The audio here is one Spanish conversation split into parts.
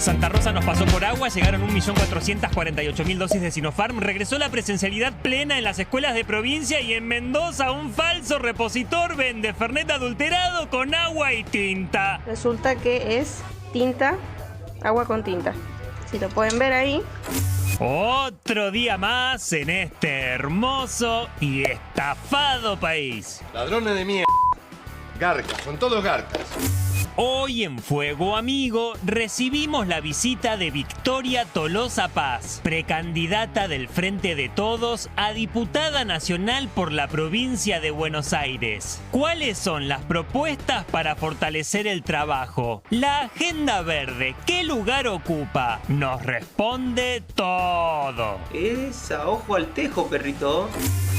Santa Rosa nos pasó por agua, llegaron 1.448.000 dosis de Sinopharm, regresó la presencialidad plena en las escuelas de provincia y en Mendoza un falso repositor vende Fernet adulterado con agua y tinta. Resulta que es tinta, agua con tinta. Si lo pueden ver ahí. Otro día más en este hermoso y estafado país. Ladrones de mierda. Garcas, son todos garcas. Hoy en Fuego Amigo recibimos la visita de Victoria Tolosa Paz, precandidata del Frente de Todos a diputada nacional por la provincia de Buenos Aires. ¿Cuáles son las propuestas para fortalecer el trabajo? La agenda verde, ¿qué lugar ocupa? Nos responde todo. Esa, ojo al tejo, perrito.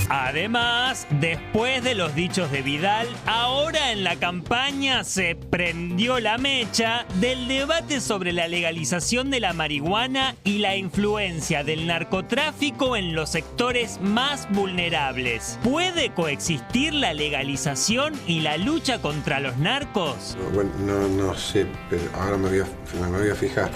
Además, después de los dichos de Vidal, ahora en la campaña se prendió la mecha del debate sobre la legalización de la marihuana y la influencia del narcotráfico en los sectores más vulnerables. ¿Puede coexistir la legalización y la lucha contra los narcos? Bueno, no sé, pero ahora me voy a fijar.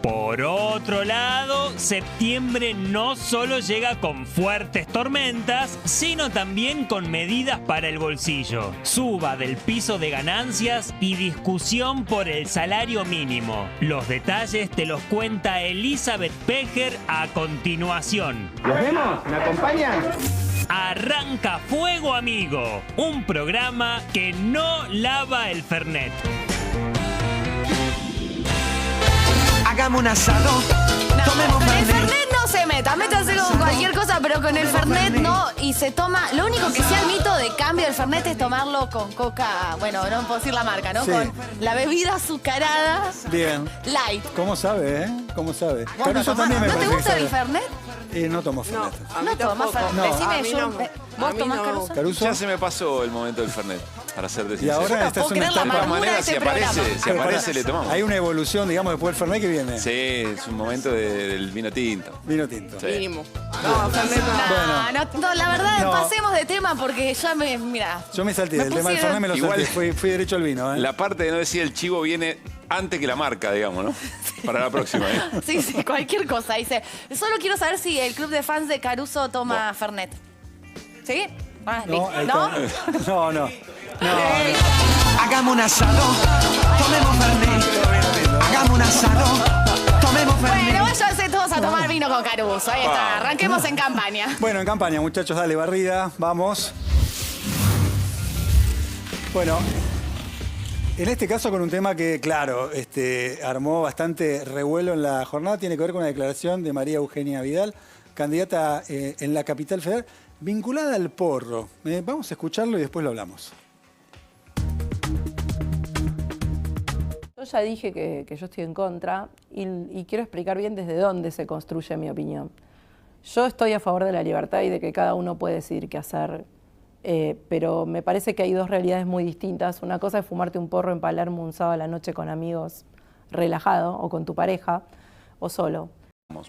Por otro lado, septiembre no solo llega con fuertes tormentas, sino también con medidas para el bolsillo. Suba del piso de ganancias y discusión por el salario mínimo. Los detalles te los cuenta Elizabeth Pejer a continuación. ¿Los vemos? ¿Me acompañan? Arranca Fuego Amigo, un programa que no lava el Fernet. Hagamos un asado, tomemos Con el Fernet. Fernet no se meta, métase con cualquier cosa, pero con el Fernet no. Y se toma, lo único que sea el mito de cambio del Fernet es tomarlo con coca, bueno, no puedo decir la marca, ¿no? Sí. Con la bebida azucarada Bien. light. ¿Cómo sabe, ¿Cómo sabe? Vos Caruso no tomás- también me ¿No te parece gusta que el sabe. Fernet? No tomo Fernet. No tomás Fernet. No. Decime A mí yo. no. ¿Vos A mí tomás no. Caruso? ¿Caruso? Ya se me pasó el momento del Fernet, para serte Y sincero. ahora esta es puedo una creer la De todas etapa. amargura de maneras, si este aparece, programa. si aparece le tomamos. Hay una evolución, digamos, después del Fernet que viene. Sí, es un momento del vino tinto. Vino tinto. Sí. Mínimo. No, Fernet no. No, la verdad, No. pasemos de tema porque ya mira. Yo me salté, Me el tema del pusieron- Fernet me lo Igual- salté, fui derecho al vino, La parte de no decir el chivo viene antes que la marca, digamos, ¿no? Para la próxima, ¿eh? Sí, cualquier cosa. Dice, solo quiero saber si el club de fans de Caruso toma Fernet. ¿Sí? Ah, No, listo. ahí ¿No? está. No. Hagamos un asado, tomemos Fernet. Hagamos un asado, tomemos Fernet. Bueno, váyanse todos a tomar vino con Caruso. Ahí está. Arranquemos en campaña. Bueno, en campaña, muchachos, dale, barrida, vamos. Bueno, en este caso con un tema que, claro, armó bastante revuelo en la jornada, tiene que ver con una declaración de María Eugenia Vidal, candidata en la capital federal, vinculada al porro. Vamos a escucharlo y después lo hablamos. Yo ya dije que yo estoy en contra y quiero explicar bien desde dónde se construye mi opinión. Yo estoy a favor de la libertad y de que cada uno puede decidir qué hacer, pero me parece que hay dos realidades muy distintas. Una cosa es fumarte un porro en Palermo un sábado a la noche con amigos, relajado, o con tu pareja, o solo.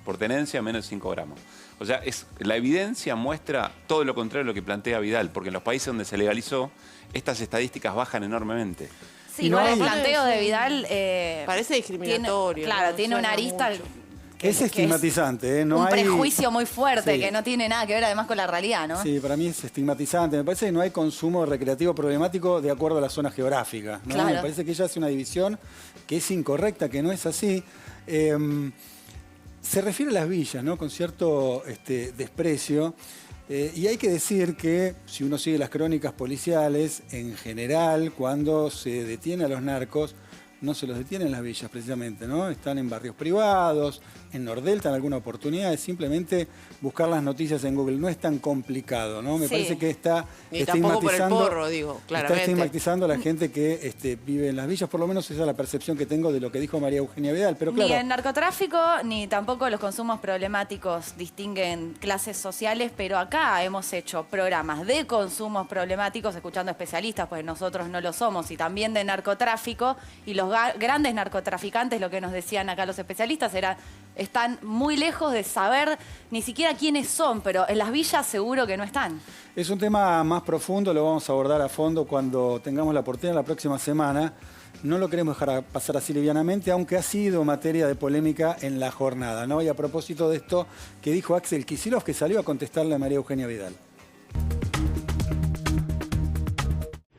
Por tenencia, menos de 5 gramos. O sea, la evidencia muestra todo lo contrario de lo que plantea Vidal, porque en los países donde se legalizó, estas estadísticas bajan enormemente. Sí, Y no igual hay- el planteo de Vidal... Parece discriminatorio. Claro, ¿no? tiene una Suena arista... mucho. Es estigmatizante, No un hay... prejuicio muy fuerte Sí. que no tiene nada que ver además con la realidad, ¿no? Sí, para mí es estigmatizante. Me parece que no hay consumo recreativo problemático de acuerdo a la zona geográfica, ¿no? Claro. Me parece que ella hace una división que es incorrecta, que no es así. Se refiere a las villas, ¿no? Con cierto desprecio. Y hay que decir que, si uno sigue las crónicas policiales, en general, cuando se detiene a los narcos, no se los detiene en las villas precisamente, ¿no? Están en barrios privados, en Nordelta en alguna oportunidad, es simplemente buscar las noticias en Google. No es tan complicado, ¿no? Me Sí. parece que está Ni tampoco por el estigmatizando... porro, digo, Está claramente. estigmatizando a la gente que vive en las villas, por lo menos esa es la percepción que tengo de lo que dijo María Eugenia Vidal. Pero claro, Ni el narcotráfico, ni tampoco los consumos problemáticos distinguen clases sociales, pero acá hemos hecho programas de consumos problemáticos, escuchando especialistas, pues nosotros no lo somos, y también de narcotráfico, y los los grandes narcotraficantes, lo que nos decían acá los especialistas, están muy lejos de saber ni siquiera quiénes son, pero en las villas seguro que no están. Es un tema más profundo, lo vamos a abordar a fondo cuando tengamos la oportunidad la próxima semana. No lo queremos dejar pasar así livianamente, aunque ha sido materia de polémica en la jornada, ¿no? Y a propósito de esto que dijo Axel Kicillof, que salió a contestarle a María Eugenia Vidal.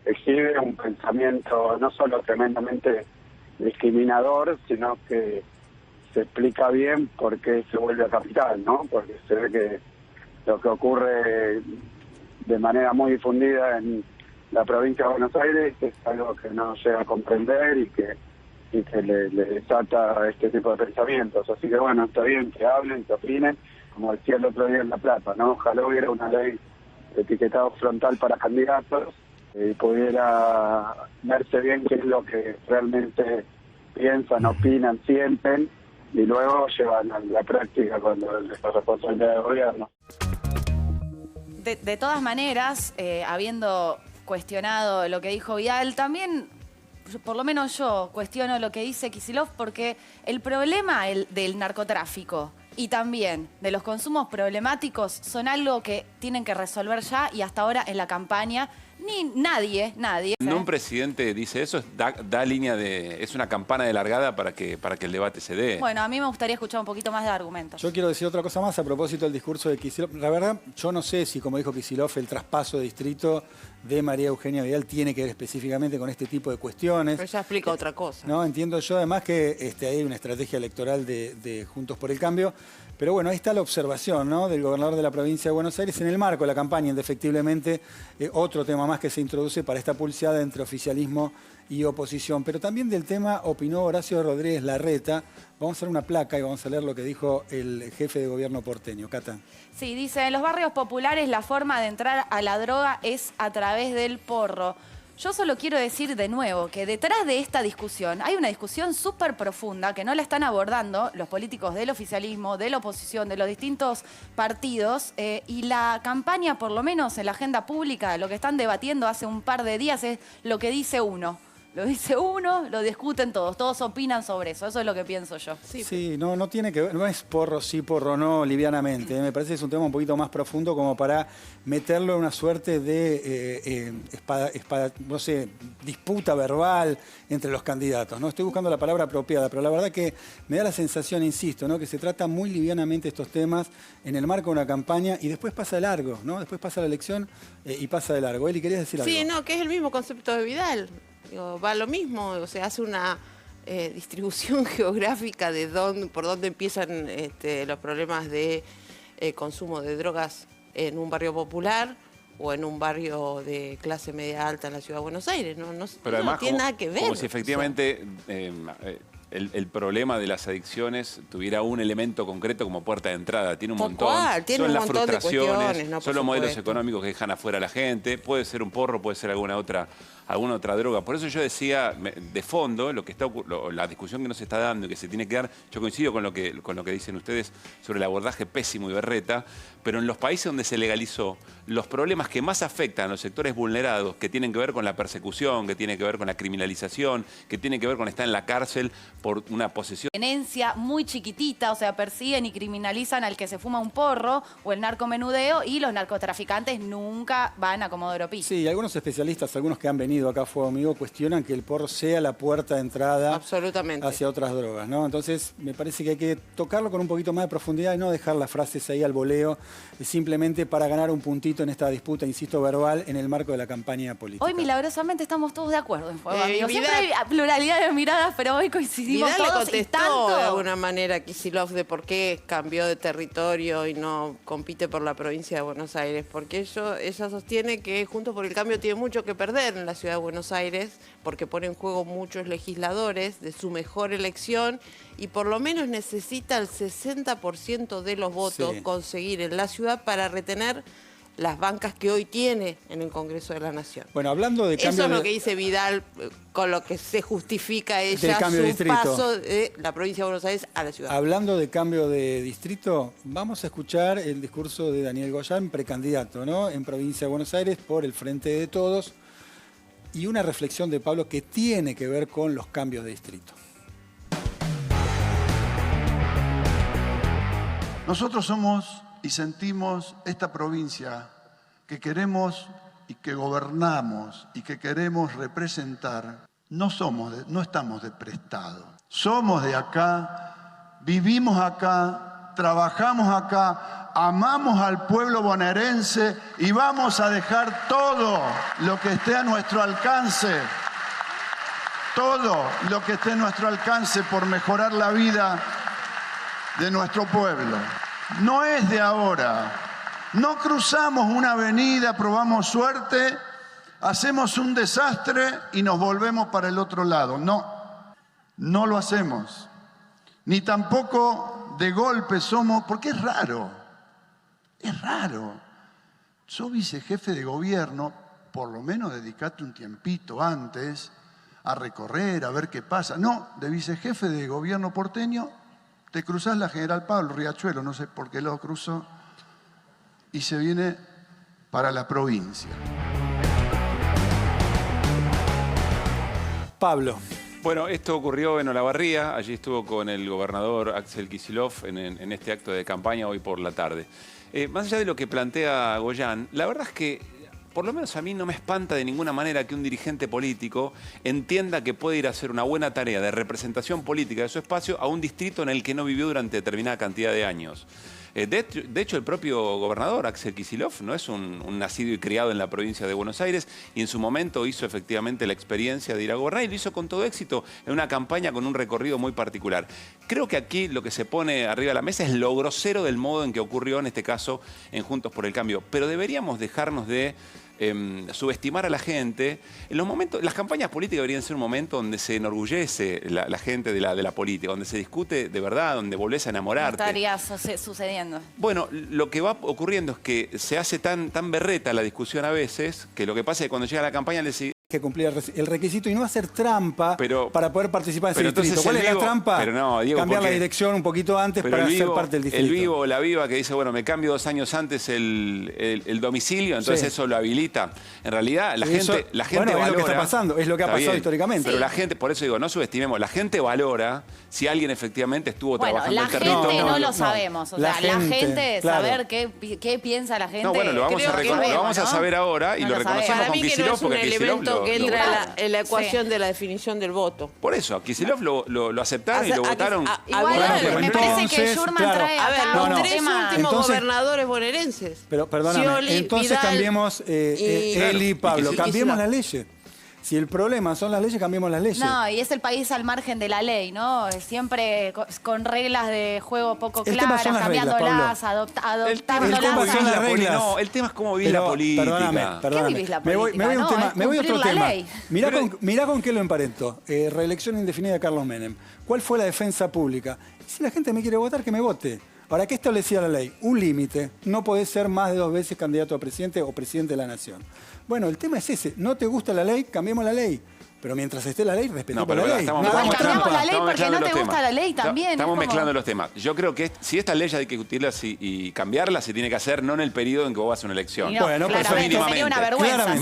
Exhibe un pensamiento no solo tremendamente discriminador, sino que se explica bien por qué se vuelve a capital, ¿no? Porque se ve que lo que ocurre de manera muy difundida en la provincia de Buenos Aires es algo que no llega a comprender y que le desata este tipo de pensamientos. Así que bueno, está bien que hablen, que opinen, como decía el otro día en La Plata, ¿no? Ojalá hubiera una ley de etiquetado frontal para candidatos y pudiera verse bien qué es lo que realmente piensan, opinan, sienten y luego llevan a la práctica cuando les pasa responsabilidad de gobierno. De todas maneras, habiendo cuestionado lo que dijo Vidal, también, por lo menos yo, cuestiono lo que dice Kicillof porque el problema del narcotráfico y también de los consumos problemáticos son algo que tienen que resolver ya y hasta ahora en la campaña nadie. Cuando un presidente dice eso, da línea es una campana de largada para que el debate se dé. Bueno, a mí me gustaría escuchar un poquito más de argumentos. Yo quiero decir otra cosa más a propósito del discurso de Kicillof. La verdad, yo no sé si, como dijo Kicillof, el traspaso de distrito de María Eugenia Vidal tiene que ver específicamente con este tipo de cuestiones. Pero ella explica otra cosa. No, entiendo yo además que hay una estrategia electoral de Juntos por el Cambio. Pero bueno, ahí está la observación, ¿no?, del gobernador de la provincia de Buenos Aires en el marco de la campaña, indefectiblemente, otro tema más que se introduce para esta pulseada entre oficialismo y oposición. Pero también del tema opinó Horacio Rodríguez Larreta. Vamos a hacer una placa y vamos a leer lo que dijo el jefe de gobierno porteño. Cata. Sí, dice, en los barrios populares la forma de entrar a la droga es a través del porro. Yo solo quiero decir de nuevo que detrás de esta discusión hay una discusión súper profunda que no la están abordando los políticos del oficialismo, de la oposición, de los distintos partidos y la campaña, por lo menos en la agenda pública, lo que están debatiendo hace un par de días es lo que dice uno. Lo dice uno, lo discuten todos opinan sobre eso es lo que pienso yo. Sí, no tiene que ver, no es porro sí, porro no, livianamente. Me parece que es un tema un poquito más profundo como para meterlo en una suerte de no sé, disputa verbal entre los candidatos. No estoy buscando la palabra apropiada, pero la verdad que me da la sensación, insisto, ¿no?, que se trata muy livianamente estos temas en el marco de una campaña y después pasa de largo, ¿no? Después pasa la elección y pasa de largo. Eli, ¿querías decir algo? Sí, no, que es el mismo concepto de Vidal. Digo, va lo mismo, o sea, hace una distribución geográfica de por dónde empiezan los problemas de consumo de drogas en un barrio popular o en un barrio de clase media alta en la ciudad de Buenos Aires. Pero además, no tiene nada que ver. Como si efectivamente el problema de las adicciones tuviera un elemento concreto como puerta de entrada. Tiene un montón. Tiene son un las montón de frustraciones, cuestiones, ¿no? son los modelos económicos que dejan afuera a la gente. Puede ser un porro, puede ser alguna otra droga. Por eso yo decía, de fondo, la discusión que nos está dando y que se tiene que dar, yo coincido con lo que dicen ustedes sobre el abordaje pésimo y berreta, pero en los países donde se legalizó, los problemas que más afectan a los sectores vulnerados, que tienen que ver con la persecución, que tienen que ver con la criminalización, que tienen que ver con estar en la cárcel por una posesión. Tenencia muy chiquitita, o sea, persiguen y criminalizan al que se fuma un porro o el narcomenudeo y los narcotraficantes nunca van a Comodoro Pi. Sí, algunos especialistas, algunos que han venido acá a Fuego Amigo, cuestionan que el porro sea la puerta de entrada hacia otras drogas, ¿no? Entonces, me parece que hay que tocarlo con un poquito más de profundidad y no dejar las frases ahí al voleo, simplemente para ganar un puntito en esta disputa, insisto, verbal, en el marco de la campaña política. Hoy, milagrosamente, estamos todos de acuerdo en Fuego Amigo. Siempre hay pluralidad de miradas, pero hoy coincidimos Vidal todos le contestó y tanto. de alguna manera a Kicillof de por qué cambió de territorio y no compite por la provincia de Buenos Aires, porque ella sostiene que Juntos por el Cambio tiene mucho que perder en la ciudad de Buenos Aires, porque pone en juego muchos legisladores de su mejor elección y por lo menos necesita el 60% de los votos conseguir en la ciudad para retener las bancas que hoy tiene en el Congreso de la Nación. Bueno, hablando de cambio... Eso es lo que dice Vidal, con lo que se justifica ella su paso de la provincia de Buenos Aires a la ciudad. Hablando de cambio de distrito, vamos a escuchar el discurso de Daniel Goyán, precandidato, ¿no?, en provincia de Buenos Aires por el Frente de Todos. y una reflexión de Pablo que tiene que ver con los cambios de distrito. Nosotros somos y sentimos esta provincia que queremos y que gobernamos y que queremos representar. No estamos de prestado. Somos de acá, vivimos acá, trabajamos acá, amamos al pueblo bonaerense y vamos a dejar todo lo que esté a nuestro alcance, todo lo que esté a nuestro alcance por mejorar la vida de nuestro pueblo. No es de ahora. No cruzamos una avenida, probamos suerte, hacemos un desastre y nos volvemos para el otro lado. No lo hacemos. Ni tampoco de golpe somos, porque es raro. Es raro. Sos vicejefe de gobierno, por lo menos dedicate un tiempito antes a recorrer, a ver qué pasa. No, de vicejefe de gobierno porteño, te cruzás la General Pablo, Riachuelo, no sé por qué lo cruzó, y se viene para la provincia. Pablo. Bueno, esto ocurrió en Olavarría, allí estuvo con el gobernador Axel Kicillof en este acto de campaña hoy por la tarde. Más allá de lo que plantea Goyan, la verdad es que por lo menos a mí no me espanta de ninguna manera que un dirigente político entienda que puede ir a hacer una buena tarea de representación política de su espacio a un distrito en el que no vivió durante determinada cantidad de años. De hecho, el propio gobernador, Axel Kicillof, no es un nacido y criado en la provincia de Buenos Aires y en su momento hizo efectivamente la experiencia de ir a gobernar y lo hizo con todo éxito en una campaña con un recorrido muy particular. Creo que aquí lo que se pone arriba de la mesa es lo grosero del modo en que ocurrió en este caso en Juntos por el Cambio. Pero deberíamos dejarnos de subestimar a la gente. En los momentos, las campañas políticas deberían ser un momento donde se enorgullece la gente de la política, donde se discute de verdad, donde volvés a enamorarte. Estaría sucediendo. Bueno, lo que va ocurriendo es que se hace tan berreta la discusión a veces, que lo que pasa es que cuando llega la campaña le sigue que cumplir el requisito y no hacer trampa para poder participar en ese distrito. ¿Cuál es la trampa? Pero no, Diego, cambiar la dirección un poquito antes para ser parte del distrito. El vivo o la viva que dice, bueno, me cambio 2 años antes el domicilio, entonces eso lo habilita. En realidad, la gente valora. Es lo que está pasando, es lo que ha pasado históricamente. Pero la gente, por eso digo, no subestimemos, la gente valora si alguien efectivamente estuvo trabajando en el territorio. La gente no lo sabemos. O sea, la gente, saber qué piensa la gente. No, bueno, lo vamos a saber ahora y lo reconocemos con Kicillof porque Kicillof que entra en la ecuación de la definición del voto. Por eso, a Kicillof lo aceptaron y lo votaron. Igual me parece que Schurman trae acá los 3 últimos gobernadores bonaerenses. Pero perdóname, entonces cambiemos, Eli y Pablo, cambiemos las leyes. Si el problema son las leyes, cambiemos las leyes. No, y es el país al margen de la ley, ¿no? Siempre con reglas de juego poco claras, cambiándolas, adoptándolas. No, el tema es cómo vivís la política. Perdóname. ¿Qué vivís la política? Me voy a otro tema. Mirá con qué lo emparento. Reelección indefinida de Carlos Menem. ¿Cuál fue la defensa pública? Si la gente me quiere votar, que me vote. Ahora, ¿qué establecía la ley? Un límite. No podés ser más de 2 veces candidato a presidente o presidente de la nación. Bueno, el tema es ese. ¿No te gusta la ley? Cambiemos la ley. Pero mientras esté la ley, respetemos la ley. Cambiamos la ley porque no te gusta la ley también. Estamos mezclando los temas. Yo creo que si esta ley hay que discutirla y cambiarla, se tiene que hacer no en el periodo en que vos vas a una elección. No, bueno, claramente, sería una vergüenza.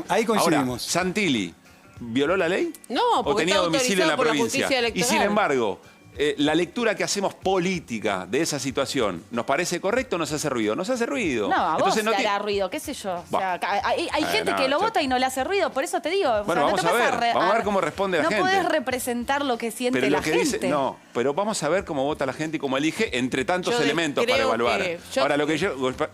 Ahí coincidimos. Ahora, ¿Santilli violó la ley? No, porque ¿O tenía domicilio en la provincia? Y sin embargo, la lectura que hacemos política de esa situación, ¿nos parece correcto o nos hace ruido? Nos hace ruido. No, a vos te hará ruido, qué sé yo. O sea, hay gente que lo vota y no le hace ruido, por eso te digo. Bueno, vamos a ver cómo responde la gente. No podés representar lo que siente la gente. Pero vamos a ver cómo vota la gente y cómo elige entre tantos elementos para evaluar. Ahora,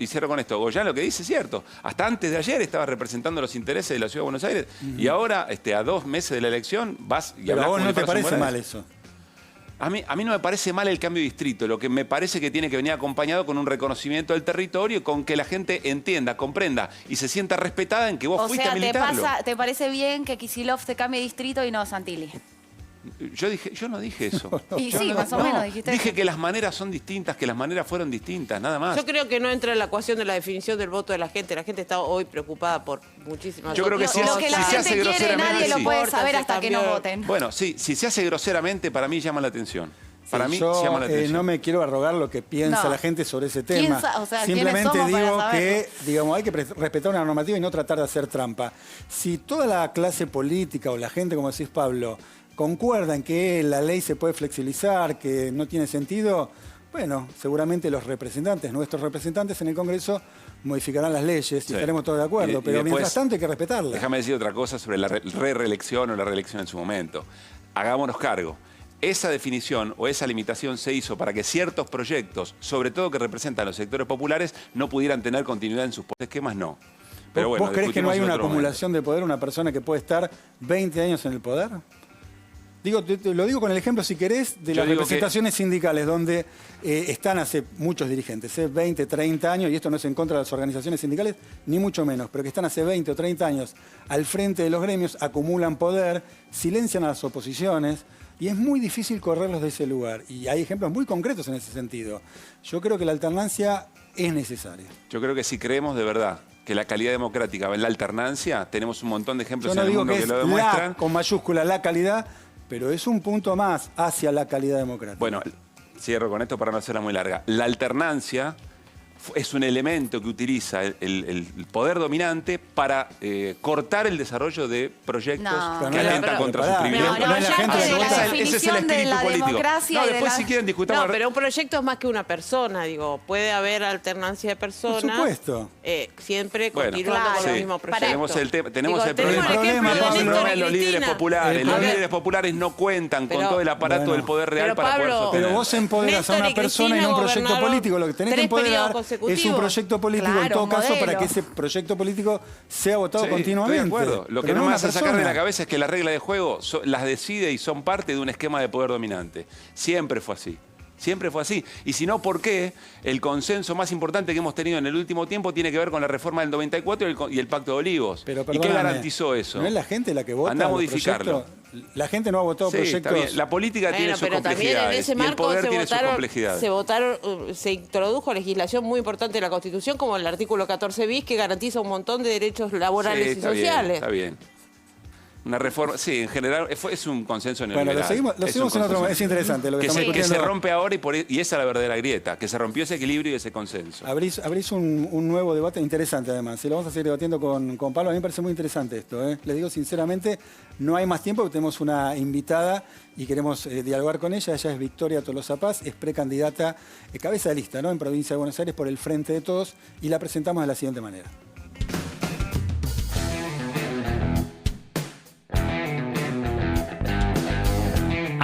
y cierro con esto, Goyan lo que dice es cierto. Hasta antes de ayer estaba representando los intereses de la Ciudad de Buenos Aires y ahora, a 2 meses de la elección, vas y hablas con ¿no te parece mal eso? A mí no me parece mal el cambio de distrito, lo que me parece que tiene que venir acompañado con un reconocimiento del territorio y con que la gente entienda, comprenda y se sienta respetada en que vos fuiste a militarlo. ¿Te parece bien que Kicillof te cambie de distrito y no Santilli? Yo no dije eso. Y sí, más o menos dijiste. Dije que las maneras son distintas, que las maneras fueron distintas, nada más. Yo creo que no entra en la ecuación de la definición del voto de la gente. La gente está hoy preocupada por muchísimas cosas. Yo creo que lo que la gente quiere nadie lo puede saber hasta que no voten. Bueno, sí, si se hace groseramente, para mí llama la atención. Para mí yo llama la atención. no me quiero arrogar lo que piensa No. la gente sobre ese tema. O sea, simplemente ¿quiénes somos digo para que hay que respetar una normativa y no tratar de hacer trampa. Si toda la clase política o la gente, como decís Pablo, concuerda en que la ley se puede flexibilizar, que no tiene sentido, bueno, seguramente los representantes, nuestros representantes en el Congreso, modificarán las leyes y estaremos todos de acuerdo. Pero después, mientras tanto hay que respetarla. Déjame decir otra cosa sobre la reelección o la reelección en su momento. Hagámonos cargo. Esa definición o esa limitación se hizo para que ciertos proyectos, sobre todo que representan a los sectores populares, no pudieran tener continuidad en sus esquemas, no. Pero bueno, ¿Vos creés que no hay discutimos en una otro acumulación de poder, una persona que puede estar 20 años en el poder? Digo, te lo digo con el ejemplo, si querés, de las representaciones sindicales, donde están hace muchos dirigentes, 20, 30 años, y esto no es en contra de las organizaciones sindicales, ni mucho menos, pero que están hace 20 o 30 años al frente de los gremios, acumulan poder, silencian a las oposiciones, y es muy difícil correrlos de ese lugar. Y hay ejemplos muy concretos en ese sentido. Yo creo que la alternancia es necesaria. Yo creo que si creemos de verdad que la calidad democrática va en la alternancia, tenemos un montón de ejemplos Yo no en el digo mundo que lo demuestran. La, con mayúscula, la calidad, pero es un punto más hacia la calidad democrática. Bueno, cierro con esto para no hacerla muy larga. La alternancia es un elemento que utiliza el poder dominante para cortar el desarrollo de proyectos que atentan contra sus privilegios. Ese es el espíritu político. No, después si quieren discutamos. No, pero un proyecto es más que una persona, digo. Puede haber alternancia de personas. Por supuesto. Siempre continuando con los mismos proyectos. Tenemos el problema de los líderes populares. Los líderes populares no cuentan con todo el aparato del poder real para poder sostener. Pero vos empoderás a una persona y no un proyecto político. Lo que tenés que empoderar es un proyecto político, en todo caso, para que ese proyecto político sea votado continuamente. Estoy de acuerdo. Lo que no me hace sacar de la cabeza es que la regla de juego las decide y son parte de un esquema de poder dominante. Siempre fue así. Siempre fue así. Y si no, ¿por qué el consenso más importante que hemos tenido en el último tiempo tiene que ver con la reforma del 94 y el Pacto de Olivos? Pero, ¿y qué garantizó eso? ¿No es la gente la que vota? Anda a modificarlo. La gente no ha votado proyectos. La política tiene sus complejidades y el poder tiene sus complejidades. Se introdujo legislación muy importante en la Constitución, como el artículo 14 bis, que garantiza un montón de derechos laborales y sociales. Está bien. Una reforma, sí, en general es un consenso neoliberal. Bueno, lo seguimos en otro momento, es interesante lo que estamos discutiendo. Que se rompe ahora y esa es la verdadera grieta, que se rompió ese equilibrio y ese consenso. Abrís un nuevo debate interesante además, y lo vamos a seguir debatiendo con Pablo. A mí me parece muy interesante esto, Les digo sinceramente, no hay más tiempo, porque tenemos una invitada y queremos dialogar con ella. Ella es Victoria Tolosa Paz, es precandidata, cabeza de lista, en Provincia de Buenos Aires por el Frente de Todos, y la presentamos de la siguiente manera.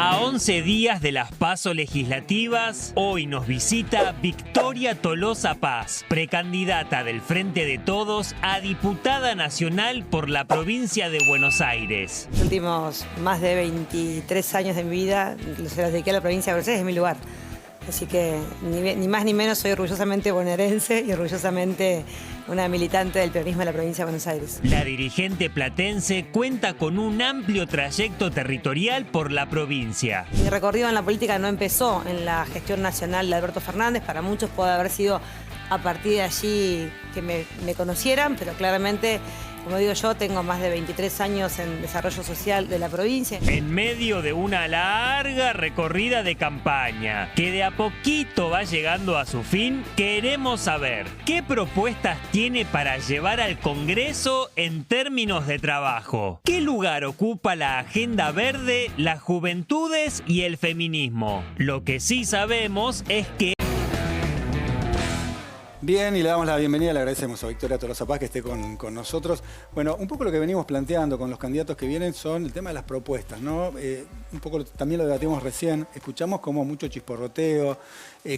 A 11 días de las PASO legislativas, hoy nos visita Victoria Tolosa Paz, precandidata del Frente de Todos a diputada nacional por la provincia de Buenos Aires. Los últimos más de 23 años de mi vida se los dediqué a la provincia de Buenos Aires, es mi lugar. Así que ni más ni menos soy orgullosamente bonaerense y orgullosamente una militante del peronismo de la provincia de Buenos Aires. La dirigente platense cuenta con un amplio trayecto territorial por la provincia. Mi recorrido en la política no empezó en la gestión nacional de Alberto Fernández. Para muchos puede haber sido a partir de allí que me conocieran, pero claramente, como digo yo, tengo más de 23 años en desarrollo social de la provincia. En medio de una larga recorrida de campaña, que de a poquito va llegando a su fin, queremos saber qué propuestas tiene para llevar al Congreso en términos de trabajo. ¿Qué lugar ocupa la agenda verde, las juventudes y el feminismo? Lo que sí sabemos es que... Bien, y le damos la bienvenida, le agradecemos a Victoria Tolosa Paz que esté con nosotros. Bueno, un poco lo que venimos planteando con los candidatos que vienen son el tema de las propuestas, ¿no? Un poco también lo debatimos recién, escuchamos como mucho chisporroteo,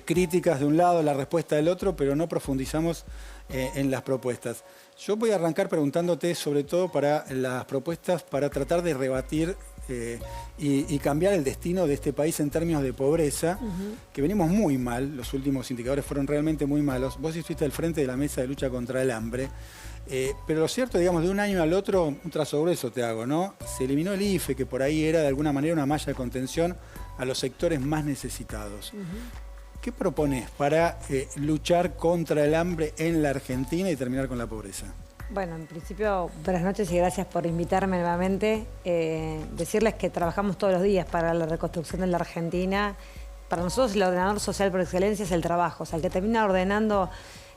críticas de un lado, la respuesta del otro, pero no profundizamos en las propuestas. Yo voy a arrancar preguntándote sobre todo para las propuestas para tratar de rebatir y cambiar el destino de este país en términos de pobreza, que venimos muy mal, los últimos indicadores fueron realmente muy malos. Vos estuviste al frente de la mesa de lucha contra el hambre, pero lo cierto, digamos, de un año al otro, un trazo grueso te hago, ¿no? Se eliminó el IFE, que por ahí era de alguna manera una malla de contención a los sectores más necesitados. ¿Qué propones para luchar contra el hambre en la Argentina y terminar con la pobreza? Bueno, en principio, buenas noches y gracias por invitarme nuevamente. Decirles que trabajamos todos los días para la reconstrucción de la Argentina para nosotros el ordenador social por excelencia es el trabajo. O sea, el que termina ordenando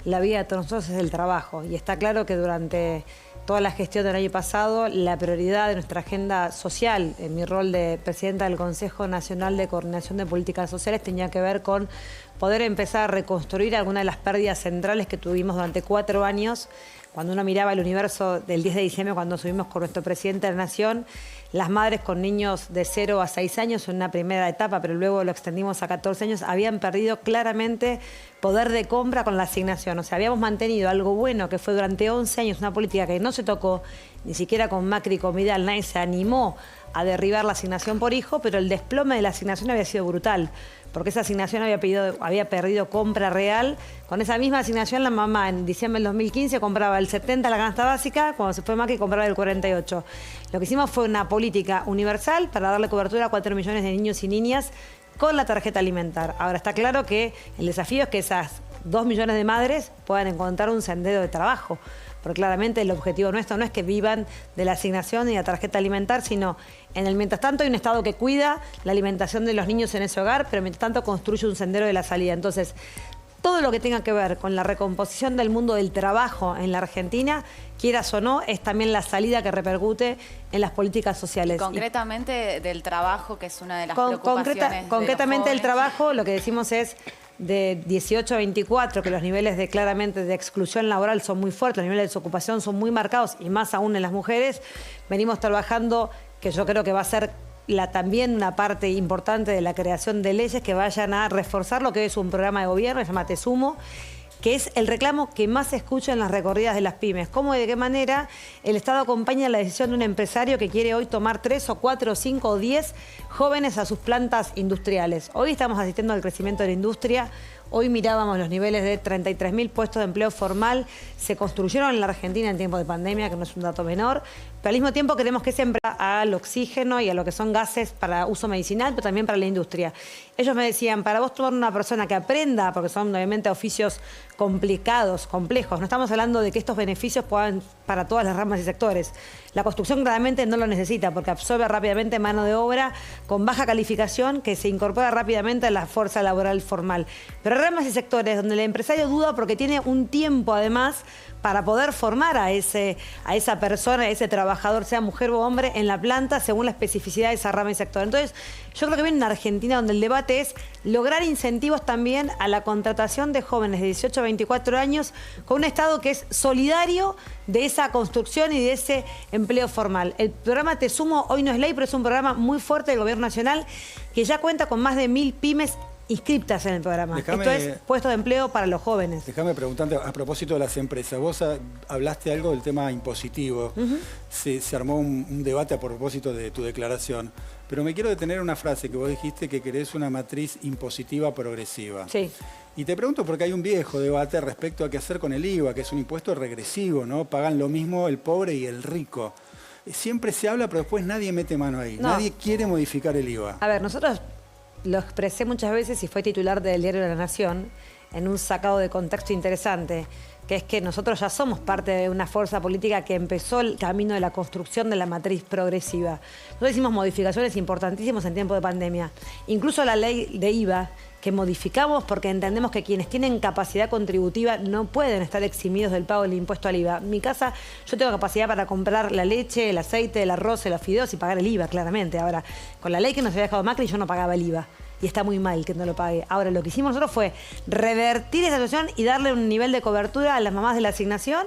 la vida de todos nosotros es el trabajo. Y está claro que durante toda la gestión del año pasado, la prioridad de nuestra agenda social, en mi rol de presidenta del Consejo Nacional de Coordinación de Políticas Sociales, tenía que ver con poder empezar a reconstruir algunas de las pérdidas centrales que tuvimos durante 4 años. Cuando uno miraba el universo del 10 de diciembre, cuando subimos con nuestro presidente de la Nación, las madres con niños de 0 a 6 años en una primera etapa, pero luego lo extendimos a 14 años, habían perdido claramente poder de compra con la asignación. O sea, habíamos mantenido algo bueno que fue durante 11 años una política que no se tocó, ni siquiera con Macri y con Vidal, nadie se animó a derribar la asignación por hijo, pero el desplome de la asignación había sido brutal, porque esa asignación había perdido compra real. Con esa misma asignación la mamá en diciembre del 2015 compraba el 70 la canasta básica, cuando se fue Macri compraba el 48. Lo que hicimos fue una política universal para darle cobertura a 4 millones de niños y niñas con la tarjeta alimentar. Ahora está claro que el desafío es que esas 2 millones de madres puedan encontrar un sendero de trabajo, porque claramente el objetivo nuestro no es que vivan de la asignación y la tarjeta alimentar, sino en el mientras tanto hay un Estado que cuida la alimentación de los niños en ese hogar, pero mientras tanto construye un sendero de la salida. Entonces, todo lo que tenga que ver con la recomposición del mundo del trabajo en la Argentina, quieras o no, es también la salida que repercute en las políticas sociales. Y concretamente del trabajo, que es una de las preocupaciones concretamente de el trabajo, lo que decimos es de 18 a 24, que los niveles claramente de exclusión laboral son muy fuertes, los niveles de desocupación son muy marcados, y más aún en las mujeres, venimos trabajando, que yo creo que va a ser también una parte importante de la creación de leyes que vayan a reforzar lo que es un programa de gobierno, se llama Te Sumo, que es el reclamo que más se escucha en las recorridas de las pymes. ¿Cómo y de qué manera el Estado acompaña la decisión de un empresario que quiere hoy tomar 3 o 4 o 5 o 10 jóvenes a sus plantas industriales? Hoy estamos asistiendo al crecimiento de la industria. Hoy mirábamos los niveles de 33.000 puestos de empleo formal. Se construyeron en la Argentina en tiempos de pandemia, que no es un dato menor. Pero al mismo tiempo queremos que se emplee al oxígeno y a lo que son gases para uso medicinal, pero también para la industria. Ellos me decían, para vos tomar una persona que aprenda, porque son obviamente oficios complicados, complejos. No estamos hablando de que estos beneficios puedan para todas las ramas y sectores. La construcción claramente no lo necesita porque absorbe rápidamente mano de obra con baja calificación que se incorpora rápidamente a la fuerza laboral formal. Pero hay ramas y sectores donde el empresario duda porque tiene un tiempo además para poder formar a esa persona, a ese trabajador, sea mujer o hombre, en la planta según la especificidad de esa rama y sector. Entonces, yo creo que viene una Argentina donde el debate es lograr incentivos también a la contratación de jóvenes de 18 a 24 años con un Estado que es solidario de esa construcción y de ese empleo formal. El programa Te Sumo hoy no es ley, pero es un programa muy fuerte del Gobierno Nacional que ya cuenta con más de 1.000 pymes inscriptas en el programa. Esto es puestos de empleo para los jóvenes. Déjame preguntarte, a propósito de las empresas, vos hablaste algo del tema impositivo. Se armó un debate a propósito de tu declaración, pero me quiero detener en una frase que vos dijiste, que querés una matriz impositiva progresiva. Sí. Y te pregunto porque hay un viejo debate respecto a qué hacer con el IVA, que es un impuesto regresivo, ¿no? Pagan lo mismo el pobre y el rico. Siempre se habla, pero después nadie mete mano ahí. No. Nadie quiere modificar el IVA. A ver, nosotros lo expresé muchas veces y fue titular del Diario de la Nación en un sacado de contexto interesante, que es que nosotros ya somos parte de una fuerza política que empezó el camino de la construcción de la matriz progresiva. Nosotros hicimos modificaciones importantísimas en tiempo de pandemia. Incluso la ley de IVA, que modificamos porque entendemos que quienes tienen capacidad contributiva no pueden estar eximidos del pago del impuesto al IVA. En mi casa yo tengo capacidad para comprar la leche, el aceite, el arroz, los fideos y pagar el IVA, claramente. Ahora, con la ley que nos había dejado Macri yo no pagaba el IVA. Y está muy mal que no lo pague. Ahora, lo que hicimos nosotros fue revertir esa situación y darle un nivel de cobertura a las mamás de la asignación,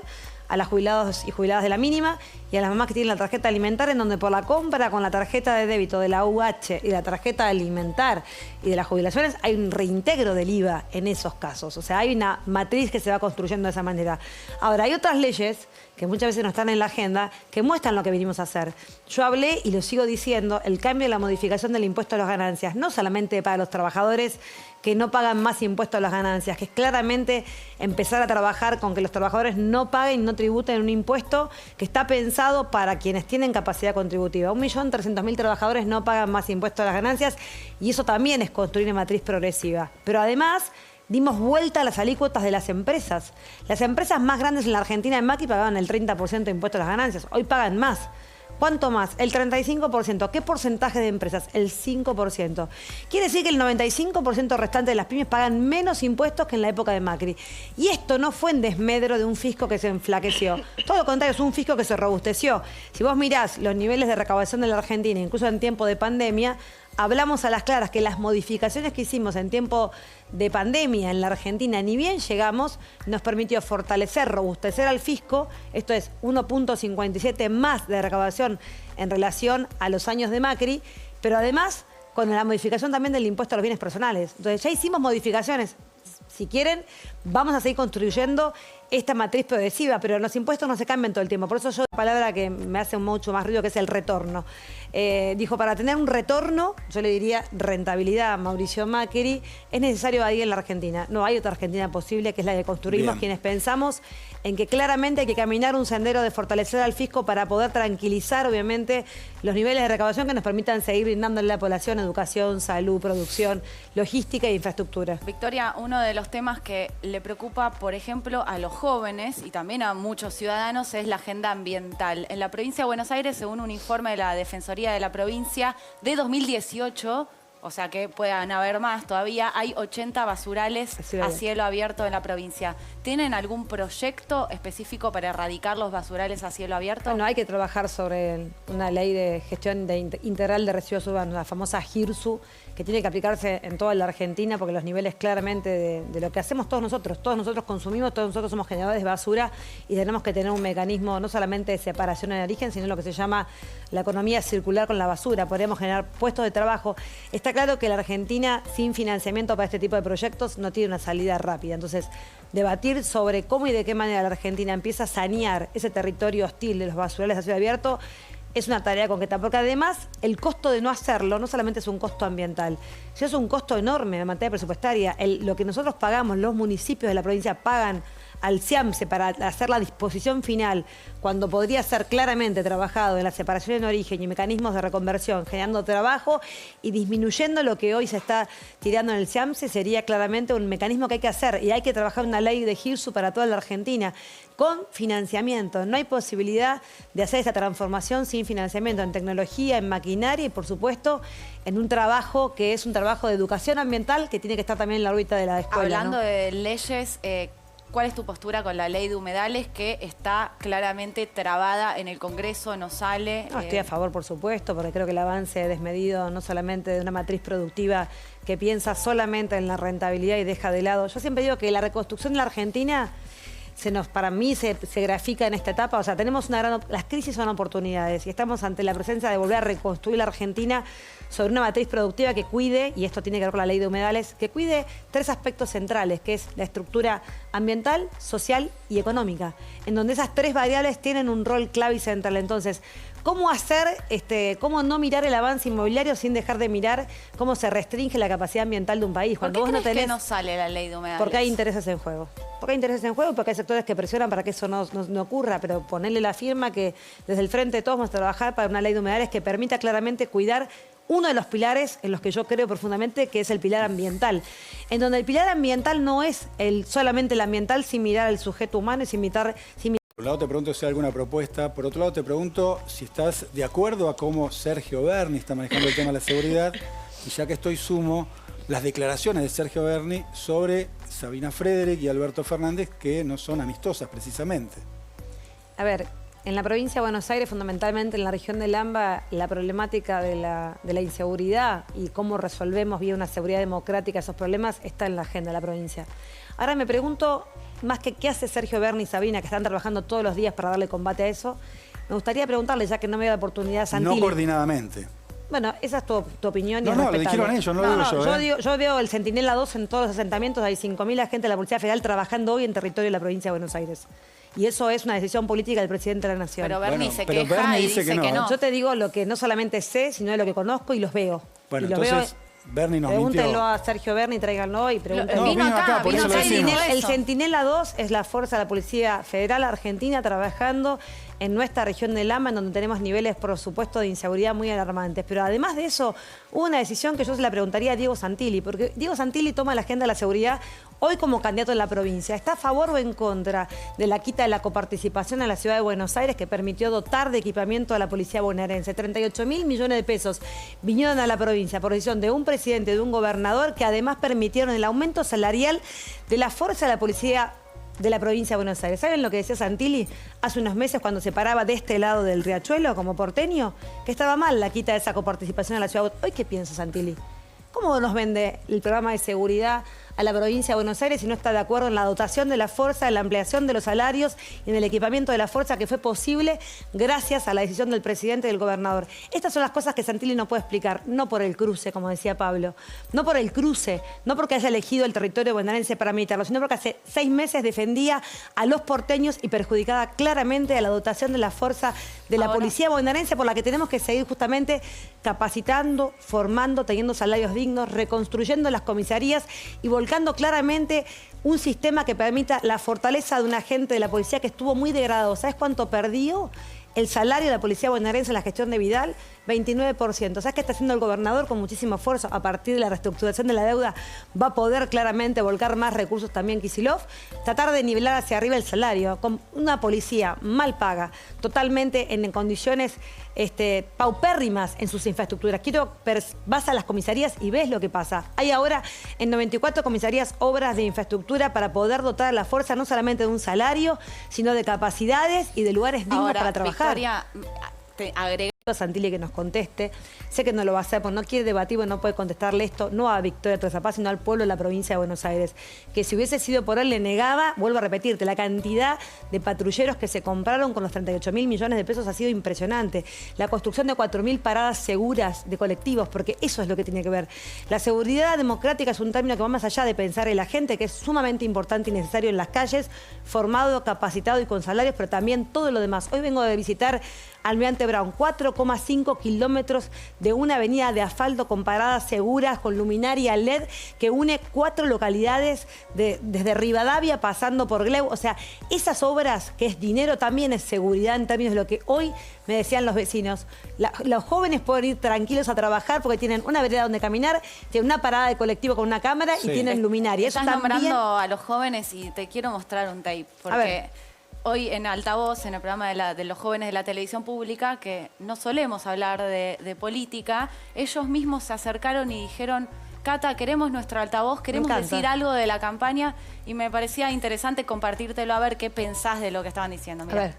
a las jubilados y jubiladas de la mínima y a las mamás que tienen la tarjeta alimentar, en donde por la compra con la tarjeta de débito de la UH y la tarjeta alimentar y de las jubilaciones hay un reintegro del IVA en esos casos. O sea, hay una matriz que se va construyendo de esa manera. Ahora, hay otras leyes que muchas veces no están en la agenda, que muestran lo que venimos a hacer. Yo hablé, y lo sigo diciendo, el cambio y la modificación del impuesto a las ganancias, no solamente para los trabajadores que no pagan más impuestos a las ganancias, que es claramente empezar a trabajar con que los trabajadores no paguen, no tributen un impuesto que está pensado para quienes tienen capacidad contributiva. 1.300.000 trabajadores no pagan más impuestos a las ganancias y eso también es construir una matriz progresiva. Pero además dimos vuelta a las alícuotas de las empresas. Las empresas más grandes en la Argentina en Macri pagaban el 30% de impuestos a las ganancias. Hoy pagan más. ¿Cuánto más? El 35%. ¿Qué porcentaje de empresas? El 5%. Quiere decir que el 95% restante de las pymes pagan menos impuestos que en la época de Macri. Y esto no fue en desmedro de un fisco que se enflaqueció. Todo lo contrario, es un fisco que se robusteció. Si vos mirás los niveles de recaudación de la Argentina, incluso en tiempo de pandemia, hablamos a las claras que las modificaciones que hicimos en tiempo de pandemia en la Argentina, ni bien llegamos, nos permitió fortalecer, robustecer al fisco, esto es 1.57 más de recaudación en relación a los años de Macri, pero además con la modificación también del impuesto a los bienes personales. Entonces ya hicimos modificaciones. Si quieren, vamos a seguir construyendo esta matriz progresiva, pero los impuestos no se cambian todo el tiempo. Por eso yo la palabra que me hace mucho más ruido, que es el retorno. Dijo, para tener un retorno, yo le diría rentabilidad a Mauricio Macri, es necesario ahí en la Argentina. No hay otra Argentina posible, que es la que construimos. Bien. Quienes pensamos en que claramente hay que caminar un sendero de fortalecer al fisco para poder tranquilizar, obviamente, los niveles de recaudación que nos permitan seguir brindándole a la población educación, salud, producción, logística e infraestructura. Victoria, uno de los temas que le preocupa, por ejemplo, a los jóvenes y también a muchos ciudadanos es la agenda ambiental. En la provincia de Buenos Aires, según un informe de la Defensoría de la provincia de 2018, o sea que puedan haber más todavía, hay 80 basurales a cielo abierto en la provincia. ¿Tienen algún proyecto específico para erradicar los basurales a cielo abierto? Bueno, hay que trabajar sobre una ley de gestión integral de residuos urbanos, la famosa GIRSU, que tiene que aplicarse en toda la Argentina, porque los niveles claramente de lo que hacemos todos nosotros consumimos, todos nosotros somos generadores de basura y tenemos que tener un mecanismo no solamente de separación en origen, sino lo que se llama la economía circular con la basura. Podemos generar puestos de trabajo. Está claro que la Argentina, sin financiamiento para este tipo de proyectos, no tiene una salida rápida. Entonces, debatir sobre cómo y de qué manera la Argentina empieza a sanear ese territorio hostil de los basurales a cielo abierto es una tarea concreta, porque además el costo de no hacerlo no solamente es un costo ambiental, sino es un costo enorme en materia presupuestaria. Lo que nosotros pagamos, los municipios de la provincia pagan al CIAMSE para hacer la disposición final, cuando podría ser claramente trabajado en la separación en origen y mecanismos de reconversión, generando trabajo y disminuyendo lo que hoy se está tirando en el CIAMSE, sería claramente un mecanismo que hay que hacer, y hay que trabajar una ley de GIRSU para toda la Argentina, con financiamiento. No hay posibilidad de hacer esa transformación sin financiamiento en tecnología, en maquinaria y, por supuesto, en un trabajo que es un trabajo de educación ambiental que tiene que estar también en la órbita de la escuela. Hablando ¿no? de leyes, ¿cuál es tu postura con la ley de humedales, que está claramente trabada en el Congreso, no sale? No, estoy a favor, por supuesto, porque creo que el avance desmedido no solamente de una matriz productiva que piensa solamente en la rentabilidad y deja de lado. Yo siempre digo que la reconstrucción de la Argentina para mí se grafica en esta etapa. O sea, tenemos las crisis son oportunidades y estamos ante la presencia de volver a reconstruir la Argentina sobre una matriz productiva que cuide, y esto tiene que ver con la ley de humedales, que cuide tres aspectos centrales, que es la estructura ambiental, social y económica, en donde esas tres variables tienen un rol clave y central. Entonces, ¿cómo hacer, cómo no mirar el avance inmobiliario sin dejar de mirar cómo se restringe la capacidad ambiental de un país? ¿Por qué crees que no sale la ley de humedales? Porque hay intereses en juego. Porque hay intereses en juego y porque hay sectores que presionan para que eso no ocurra, pero ponerle la firma que desde el Frente de Todos vamos a trabajar para una ley de humedales que permita claramente cuidar uno de los pilares en los que yo creo profundamente, que es el pilar ambiental, en donde el pilar ambiental no es solamente el ambiental sin mirar al sujeto humano y sin mirar. Por un lado te pregunto si hay alguna propuesta, por otro lado te pregunto si estás de acuerdo a cómo Sergio Berni está manejando el tema de la seguridad, y ya que estoy sumo las declaraciones de Sergio Berni sobre Sabina Frederick y Alberto Fernández, que no son amistosas precisamente. A ver, en la provincia de Buenos Aires, fundamentalmente en la región del AMBA, la problemática de la inseguridad y cómo resolvemos vía una seguridad democrática esos problemas está en la agenda de la provincia. Ahora me pregunto, más que qué hace Sergio Berni y Sabina, que están trabajando todos los días para darle combate a eso, me gustaría preguntarle, ya que no me da la oportunidad, Santilli. No coordinadamente. Bueno, esa es tu opinión y es lo respetable. dijeron ellos, no lo digo yo. Yo veo el Centinela 2 en todos los asentamientos, hay 5.000 agentes de la Policía Federal trabajando hoy en territorio de la provincia de Buenos Aires. Y eso es una decisión política del presidente de la Nación. Pero Berni se queja y dice que no. Yo te digo lo que no solamente sé, sino de lo que conozco y los veo. Bueno, y los entonces Berni nos mintió. Pregúntenlo a Sergio Berni, tráiganlo y pregúntenlo. Vino acá, vino acá. El Centinela 2 es la fuerza de la Policía Federal Argentina trabajando en nuestra región del AMBA, en donde tenemos niveles, por supuesto, de inseguridad muy alarmantes. Pero además de eso, hubo una decisión que yo se la preguntaría a Diego Santilli, porque Diego Santilli toma la agenda de la seguridad hoy como candidato en la provincia. ¿Está a favor o en contra de la quita de la coparticipación en la ciudad de Buenos Aires, que permitió dotar de equipamiento a la policía bonaerense? 38.000 millones de pesos vinieron a la provincia por decisión de un presidente, de un gobernador, que además permitieron el aumento salarial de la fuerza de la policía de la provincia de Buenos Aires. ¿Saben lo que decía Santilli hace unos meses cuando se paraba de este lado del riachuelo como porteño? Que estaba mal la quita de esa coparticipación a la ciudad. ¿Hoy qué piensa Santilli? ¿Cómo nos vende el programa de seguridad a la provincia de Buenos Aires si no está de acuerdo en la dotación de la fuerza, en la ampliación de los salarios y en el equipamiento de la fuerza que fue posible gracias a la decisión del presidente y del gobernador? Estas son las cosas que Santilli no puede explicar, no por el cruce, como decía Pablo, no por el cruce, no porque haya elegido el territorio bonaerense para militarlo, sino porque hace 6 meses defendía a los porteños y perjudicaba claramente a la dotación de la fuerza de la policía bonaerense, por la que tenemos que seguir justamente capacitando, formando, teniendo salarios dignos, reconstruyendo las comisarías y volcando claramente un sistema que permita la fortaleza de un agente de la policía que estuvo muy degradado. ¿Sabes cuánto perdió el salario de la policía bonaerense en la gestión de Vidal? 29%. ¿Sabes qué está haciendo el gobernador con muchísimo esfuerzo? A partir de la reestructuración de la deuda va a poder claramente volcar más recursos también Kicillof. Tratar de nivelar hacia arriba el salario con una policía mal paga, totalmente en condiciones paupérrimas en sus infraestructuras. Vas a las comisarías y ves lo que pasa. Hay ahora en 94 comisarías obras de infraestructura para poder dotar a la fuerza no solamente de un salario, sino de capacidades y de lugares dignos para trabajar. Victoria, te agrego a Santilli que nos conteste. Sé que no lo va a hacer porque no quiere debatir, porque no puede contestarle esto, no a Victoria Tolosa Paz, sino al pueblo de la provincia de Buenos Aires. Que si hubiese sido por él, le negaba, vuelvo a repetirte, la cantidad de patrulleros que se compraron con los 38.000 millones de pesos ha sido impresionante. La construcción de 4.000 paradas seguras de colectivos, porque eso es lo que tiene que ver. La seguridad democrática es un término que va más allá de pensar en la gente, que es sumamente importante y necesario en las calles, formado, capacitado y con salarios, pero también todo lo demás. Hoy vengo de visitar Almirante Brown, 4,5 kilómetros de una avenida de asfalto con paradas seguras, con luminaria LED, que une 4 localidades desde Rivadavia pasando por Gleu. O sea, esas obras, que es dinero, también es seguridad en términos de lo que hoy me decían los vecinos. Los jóvenes pueden ir tranquilos a trabajar porque tienen una vereda donde caminar, tienen una parada de colectivo con una cámara y tienen luminaria. Estás nombrando a los jóvenes y te quiero mostrar un tape. Porque hoy en Altavoz, en el programa de los jóvenes de la televisión pública, que no solemos hablar de política, ellos mismos se acercaron y dijeron: Cata, queremos nuestro altavoz, queremos decir algo de la campaña, y me parecía interesante compartírtelo, a ver qué pensás de lo que estaban diciendo. Mirá. A ver.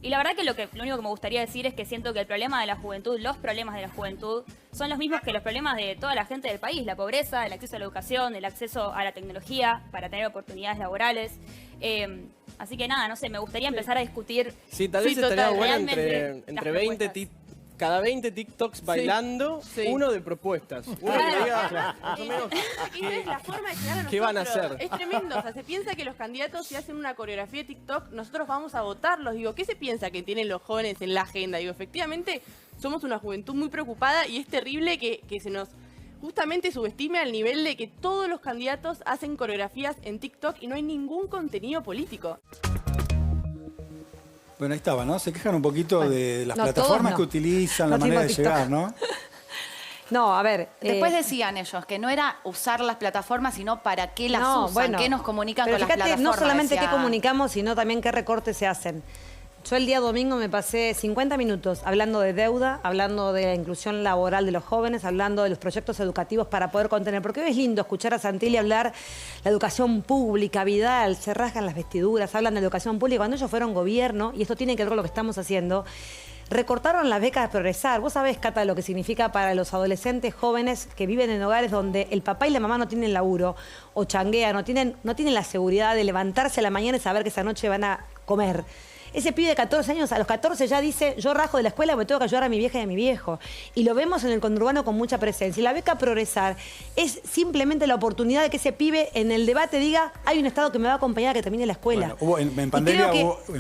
Y la verdad que lo único que me gustaría decir es que siento que el problema de la juventud, los problemas de la juventud, son los mismos que los problemas de toda la gente del país. La pobreza, el acceso a la educación, el acceso a la tecnología para tener oportunidades laborales. Así que nada, no sé, me gustaría empezar a discutir. Sí, tal vez estaría bueno entre cada 20 TikToks bailando, uno de propuestas. Uno que diga, más o menos, es la forma de llegar a ¿qué van a hacer? Es tremendo, o sea, se piensa que los candidatos, si hacen una coreografía de TikTok, nosotros vamos a votarlos. Digo, ¿qué se piensa que tienen los jóvenes en la agenda? Digo, efectivamente, somos una juventud muy preocupada y es terrible que se nos justamente subestime al nivel de que todos los candidatos hacen coreografías en TikTok y no hay ningún contenido político. Bueno, ahí estaba, ¿no? Se quejan un poquito de las plataformas que utilizan, la manera de llegar, ¿no? No, a ver. Después decían ellos que no era usar las plataformas, sino para qué las usan, qué nos comunican con las plataformas. No solamente qué comunicamos, sino también qué recortes se hacen. Yo el día domingo me pasé 50 minutos hablando de deuda, hablando de la inclusión laboral de los jóvenes, hablando de los proyectos educativos para poder contener. Porque hoy es lindo escuchar a Santilli hablar la educación pública, Vidal, se rasgan las vestiduras, hablan de educación pública. Cuando ellos fueron gobierno, y esto tiene que ver con lo que estamos haciendo, recortaron las becas de Progresar. Vos sabés, Cata, lo que significa para los adolescentes jóvenes que viven en hogares donde el papá y la mamá no tienen laburo o changuean, no tienen la seguridad de levantarse a la mañana y saber que esa noche van a comer. Ese pibe de 14 años, a los 14 ya dice: yo rajo de la escuela, me tengo que ayudar a mi vieja y a mi viejo. Y lo vemos en el conurbano con mucha presencia. Y la beca Progresar es simplemente la oportunidad de que ese pibe en el debate diga: hay un Estado que me va a acompañar a que termine la escuela. Bueno, en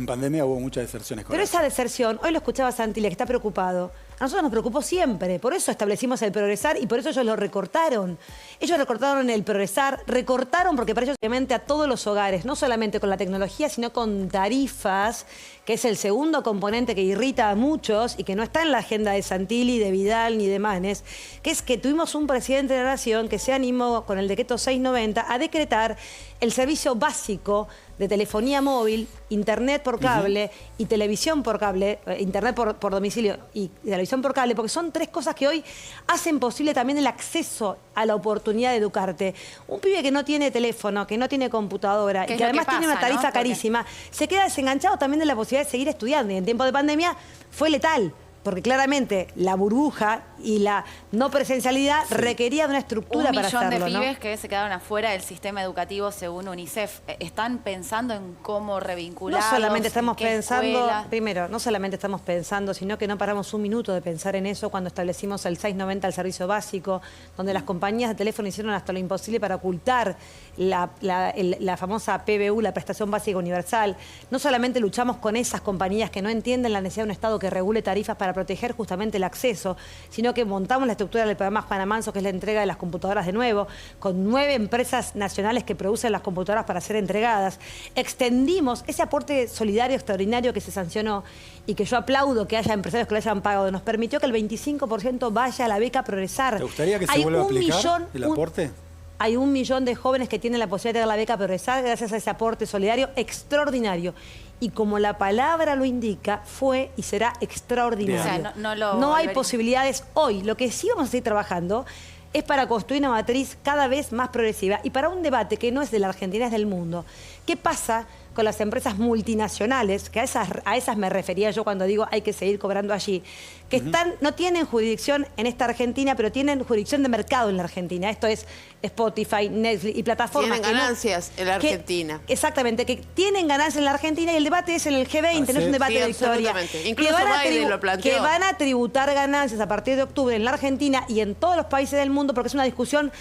pandemia hubo muchas deserciones. Pero esa deserción, hoy lo escuchaba Santilli, que está preocupado. a nosotros nos preocupó siempre. Por eso establecimos el progresar y por eso ellos lo recortaron. Ellos recortaron el progresar, recortaron porque para ellos obviamente a todos los hogares, no solamente con la tecnología, sino con tarifas, que es el segundo componente que irrita a muchos y que no está en la agenda de Santilli, de Vidal ni de Manes, que es que tuvimos un presidente de la Nación que se animó con el decreto 690 a decretar el servicio básico de telefonía móvil, internet por cable y televisión por cable, internet por domicilio y televisión por cable, porque son tres cosas que hoy hacen posible también el acceso a la oportunidad de educarte. Un pibe que no tiene teléfono, que no tiene computadora y que además tiene una tarifa carísima, se queda desenganchado también de la posibilidad de seguir estudiando y en tiempo de pandemia fue letal. Porque claramente la burbuja y la no presencialidad requería de una estructura para hacerlo, Un millón de ¿no? pibes que se quedaron afuera del sistema educativo según UNICEF. ¿Están pensando en cómo revincularlos? No solamente estamos en qué pensando, escuela? primero, no solamente estamos pensando, sino que no paramos un minuto de pensar en eso cuando establecimos el 690 al servicio básico, donde las compañías de teléfono hicieron hasta lo imposible para ocultar la famosa PBU, la prestación básica universal. No solamente luchamos con esas compañías que no entienden la necesidad de un Estado que regule tarifas para proteger justamente el acceso, sino que montamos la estructura del programa Juana Manso, que es la entrega de las computadoras de nuevo, con 9 empresas nacionales que producen las computadoras para ser entregadas. Extendimos ese aporte solidario extraordinario que se sancionó y que yo aplaudo que haya empresarios que lo hayan pagado. Nos permitió que el 25% vaya a la beca Progresar. ¿Te gustaría que se vuelva a aplicar el aporte? Hay 1 millón de jóvenes que tienen la posibilidad de tener la beca Progresar gracias a ese aporte solidario extraordinario. Y como la palabra lo indica, fue y será extraordinario. O sea, no hay posibilidades hoy. Lo que sí vamos a seguir trabajando es para construir una matriz cada vez más progresiva y para un debate que no es de la Argentina, es del mundo. ¿Qué pasa con las empresas multinacionales, que a esas me refería yo cuando digo hay que seguir cobrando allí, que no tienen jurisdicción en esta Argentina, pero tienen jurisdicción de mercado en la Argentina? Esto es Spotify, Netflix y plataformas. Tienen ganancias en la Argentina. Exactamente, que tienen ganancias en la Argentina y el debate es en el G20, no es un debate de victoria. Incluso Biden lo planteó. Que van a tributar ganancias a partir de octubre en la Argentina y en todos los países del mundo, porque es una discusión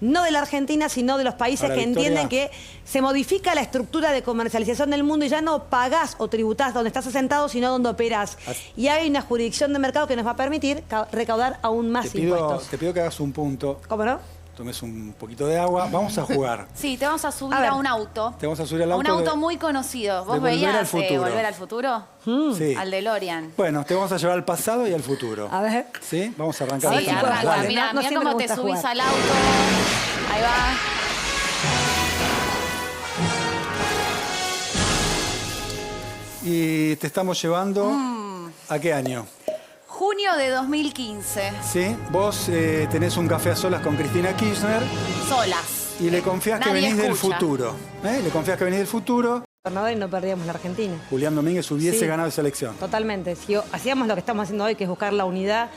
no de la Argentina, sino de los países que entienden que se modifica la estructura de comercialización del mundo y ya no pagás o tributás donde estás asentado, sino donde operás. Y hay una jurisdicción de mercado que nos va a permitir recaudar aún más impuestos. Te pido que hagas un punto. ¿Cómo no? Tomes un poquito de agua. Vamos a jugar. Sí, te vamos a subir a un auto. Te vamos a subir al auto. Un auto muy conocido. ¿Vos veías Volver al Futuro? Sí. Al DeLorean. Bueno, te vamos a llevar al pasado y al futuro. A ver. ¿Sí? Vamos a arrancar. Sí, arranca. Mira cómo te subís al auto. Ahí va. Y te estamos llevando... ¿A qué año? Junio de 2015. Sí, vos tenés un café a solas con Cristina Kirchner. Solas. Y le confías que venís del futuro. Le confías que venís del futuro. Y no perdíamos la Argentina. Julián Domínguez hubiese ganado esa elección. Totalmente. Si hacíamos lo que estamos haciendo hoy, que es buscar la unidad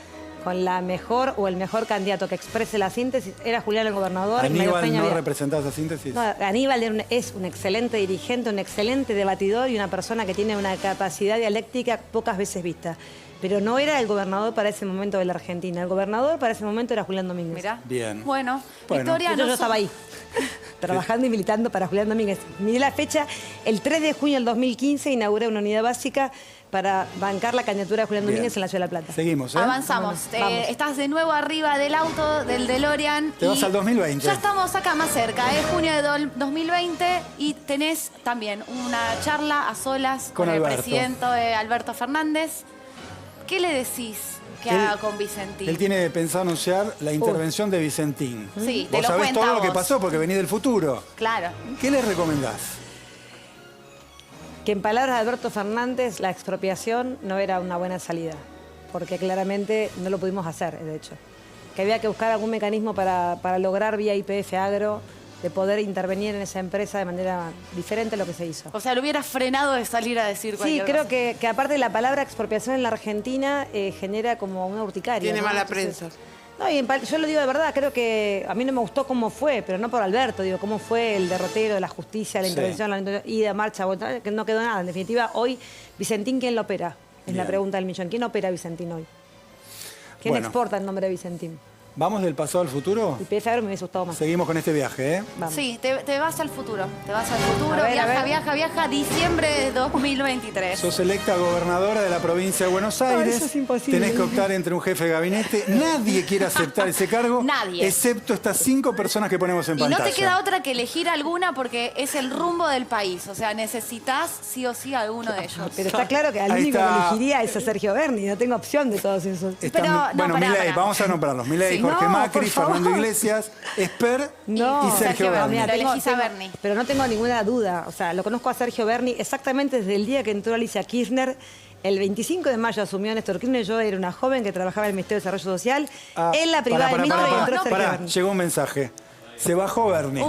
con la mejor o el mejor candidato que exprese la síntesis, era Julián el gobernador. Aníbal no representaba esa síntesis. No, Aníbal es un excelente dirigente, un excelente debatidor y una persona que tiene una capacidad dialéctica pocas veces vista. Pero no era el gobernador para ese momento de la Argentina. El gobernador para ese momento era Julián Domínguez. Mirá. Bien. Bueno, Victoria, yo estaba ahí, trabajando y militando para Julián Domínguez. Miré la fecha, el 3 de junio del 2015 inauguré una unidad básica para bancar la candidatura de Julián Domínguez en la Ciudad de La Plata. Seguimos, Avanzamos. Vamos. Estás de nuevo arriba del auto, del DeLorean. Te vas al 2020. Ya estamos acá más cerca, junio de 2020, y tenés también una charla a solas con el presidente Alberto Fernández. ¿Qué le decís que haga con Vicentín? Él tiene pensado anunciar la intervención de Vicentín. Sí, vos sabés todo lo que pasó porque venís del futuro. Claro. ¿Qué les recomendás? Que en palabras de Alberto Fernández, la expropiación no era una buena salida, porque claramente no lo pudimos hacer, de hecho. Que había que buscar algún mecanismo para lograr vía YPF Agro de poder intervenir en esa empresa de manera diferente a lo que se hizo. O sea, lo hubiera frenado de salir a decir cualquier cosa. Sí, creo que aparte la palabra expropiación en la Argentina genera como una urticaria. Tiene mala prensa. No, y yo lo digo de verdad, creo que a mí no me gustó cómo fue, pero no por Alberto, digo, cómo fue el derrotero de la justicia, la intervención, la ida, marcha, que no quedó nada. En definitiva, hoy, Vicentín, ¿quién lo opera? Es la pregunta del millón. ¿Quién opera a Vicentín hoy? ¿Quién exporta el nombre de Vicentín? ¿Vamos del pasado al futuro? Y PSA me hubiese gustado más. Seguimos con este viaje, ¿eh? Vamos. Sí, te vas al futuro. Te vas al futuro. A ver, a ver. Viaja, diciembre de 2023. Sos electa gobernadora de la provincia de Buenos Aires. eso es imposible. Tenés que optar entre un jefe de gabinete. Nadie quiere aceptar ese cargo. Nadie. Excepto estas 5 personas que ponemos en Y no pantalla. te queda otra que elegir alguna porque es el rumbo del país. O sea, necesitas sí o sí alguno de ellos. Pero está claro que al Ahí único está. que elegiría es a Sergio Berni. No tengo opción de todos esos. Están- bueno, Milei, vamos a nombrarlos. Milei, Sí. Jorge No, Macri, por favor. Fernando Iglesias, Esper No, y Sergio Berni. Mira, Pero elegís a Berni. Pero no tengo ninguna duda. O sea, lo conozco a Sergio Berni exactamente desde el día que entró Alicia Kirchner. El 25 de mayo asumió Néstor Kirchner. Yo era una joven que trabajaba en el Ministerio de Desarrollo Social. En la privada del Mitre y entró Sergio Berni. Llegó un mensaje. Se bajó Berni.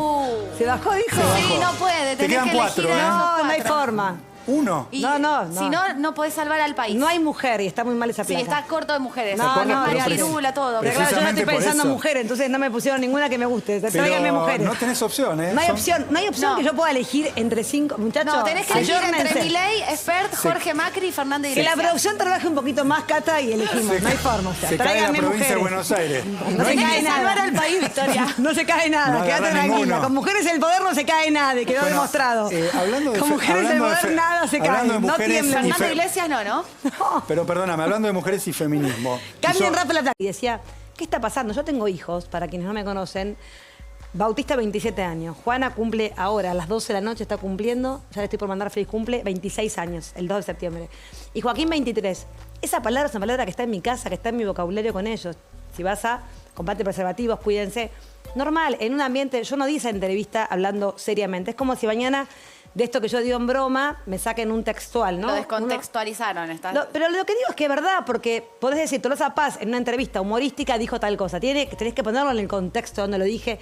¿Se bajó, dijo? Sí, no puede. Te Tenés quedan que 4, elegir ¿eh? a esos No hay 4. forma. ¿Uno? Y No. Si no podés salvar al país. No hay mujer y está muy mal esa Sí, plata. está corto de mujeres. No, María pero Virula, todo. Pero claro, yo no estoy Precisamente por pensando en eso. mujeres, entonces no me pusieron ninguna que me guste. Pero Tráiganme mujeres. no tenés opción, ¿eh? No hay Son- opción No. que yo pueda elegir entre 5 muchachos. No, tenés que elegir entre ayórmense. Milei, Espert, Jorge Macri y Fernando Que Iglesias. la producción trabaje un poquito más, Cata, y elegimos. No hay forma. O sea, Se cae la tráiganme provincia de mujeres. Buenos Aires. No se hay cae ni- nada. salvar al país, Victoria. No se cae nada, No quédate agarra tranquila. ninguno. Con mujeres el poder no se cae nada, quedó Bueno, demostrado. hablando de Con fe- mujeres el hablando de poder fe- nada se cae. hablando de No mujeres tiemblen. y Fernando Iglesias no. Pero perdóname, hablando de mujeres y feminismo. Cambien Hizo- rápido la plata. Y decía, ¿qué está pasando? Yo tengo hijos, para quienes no me conocen. Bautista, 27 años. Juana cumple ahora, a las 12 de la noche está cumpliendo, ya le estoy por mandar feliz cumple, 26 años, el 2 de septiembre. Y Joaquín, 23. Esa palabra es una palabra que está en mi casa, que está en mi vocabulario con ellos. Si vas a, comparte preservativos, cuídense. Normal, en un ambiente, yo no di esa entrevista hablando seriamente. Es como si mañana, de esto que yo digo en broma, me saquen un textual, ¿no? Lo descontextualizaron. Pero lo que digo es que es verdad, porque podés decir, Tolosa Paz en una entrevista humorística dijo tal cosa. Tenés que ponerlo en el contexto donde lo dije,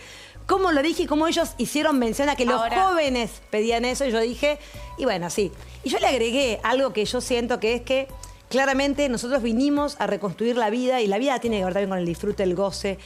cómo lo dije y cómo ellos hicieron mención a que los jóvenes pedían eso. Y yo dije, y bueno, sí. Y yo le agregué algo que yo siento que es que claramente nosotros vinimos a reconstruir la vida y la vida tiene que ver también con el disfrute, el goce,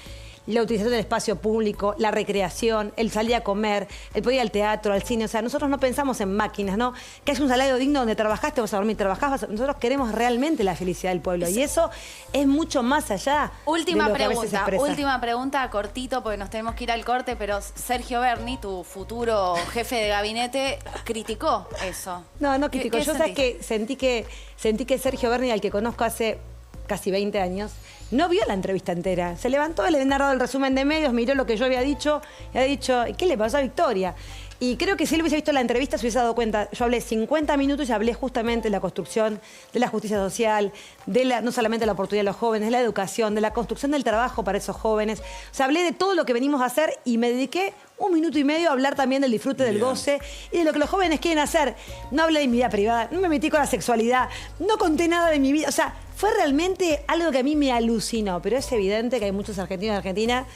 la utilización del espacio público, la recreación, el salir a comer, el poder ir al teatro, al cine. O sea, nosotros no pensamos en máquinas, ¿no? Que haya un salario digno donde trabajaste, vas a dormir, nosotros queremos realmente la felicidad del pueblo. Y eso es mucho más allá Última de lo que a veces se pregunta, expresa. última pregunta, cortito, porque nos tenemos que ir al corte, pero Sergio Berni, tu futuro jefe de gabinete, criticó eso. No criticó. ¿Qué Yo sabes sentís? que sentí que Sergio Berni, al que conozco hace casi 20 años, no vio la entrevista entera. Se levantó, le habían narrado el resumen de medios, miró lo que yo había dicho y había dicho, ¿qué le pasó a Victoria? Y creo que si él hubiese visto la entrevista se hubiese dado cuenta. Yo hablé 50 minutos y hablé justamente de la construcción de la justicia social, no solamente de la oportunidad de los jóvenes, de la educación, de la construcción del trabajo para esos jóvenes. O sea, hablé de todo lo que venimos a hacer y me dediqué 1 minuto y medio a hablar también del disfrute, del goce y de lo que los jóvenes quieren hacer. No hablé de mi vida privada, no me metí con la sexualidad, no conté nada de mi vida. O sea, fue realmente algo que a mí me alucinó. Pero es evidente que hay muchos argentinos y argentinas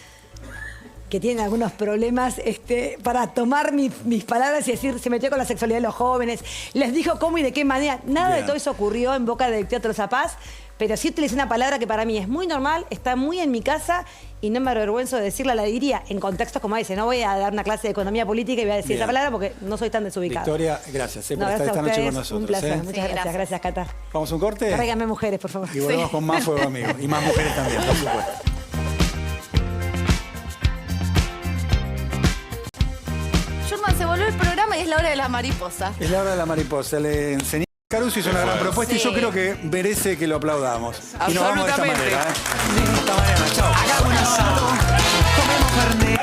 que tienen algunos problemas para tomar mis palabras y decir, se metió con la sexualidad de los jóvenes, les dijo cómo y de qué manera. Nada de todo eso ocurrió en boca del Teatro Zapaz, pero sí utilicé una palabra que para mí es muy normal, está muy en mi casa y no me avergüenzo de decirla, la diría en contextos como ese. No voy a dar una clase de economía política y voy a decir esa palabra porque no soy tan desubicada. Victoria, gracias por No, estar gracias a esta noche con ustedes, nosotros. un placer, ¿eh? muchas gracias. Gracias, Cata. ¿Vamos a un corte? Tráiganme mujeres, por favor. Y volvemos con más Fuego Amigo. Y más mujeres también, por supuesto. Shurman, se volvió el programa y es la hora de la mariposa. Es la hora de la mariposa. Le enseñé. Caruso hizo una gran propuesta y yo creo que merece que lo aplaudamos. Y nos vamos de esta manera. Hagamos un asado, tomemos fernet.